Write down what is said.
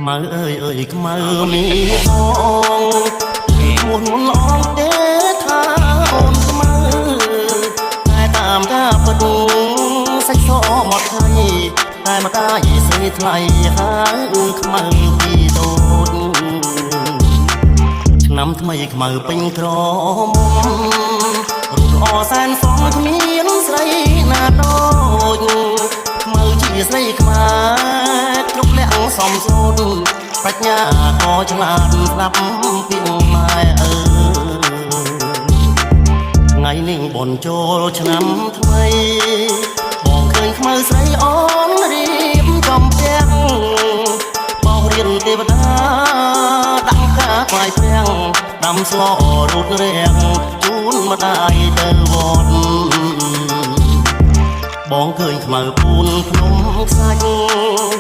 មើអើយអើយខ្មៅមានផងមុនឡងទេថាអូនខ្មៅតែតាមកាបដុងសាច់សមកថ្លៃតែមកតាយស្រីថ្លៃហើយខ្មៅពីតូចឆ្នាំថ្មីខ្មៅពេញក្រមុំរូបល្អសែនសមគ្មានស្រីណាដូចខ្មៅជាស្រីខ្មែរគ្រប់លក្ខសមសូនប្រាជ្ញាក៏ឆ្លាតស្ដាប់ពីម៉ែអើថ្ងៃនេះបនចូលឆ្នាំថ្មីបងឃើញខ្មៅស្រីអូនរៀបចំពាំងបោករៀនទេវតាដាក់ការខ្វាយព្រាំងដាំស្លរូតរៀងជូនម្ដាយទៅវត្តបងឃើញខ្មៅពូនភ្នំខ្សាច់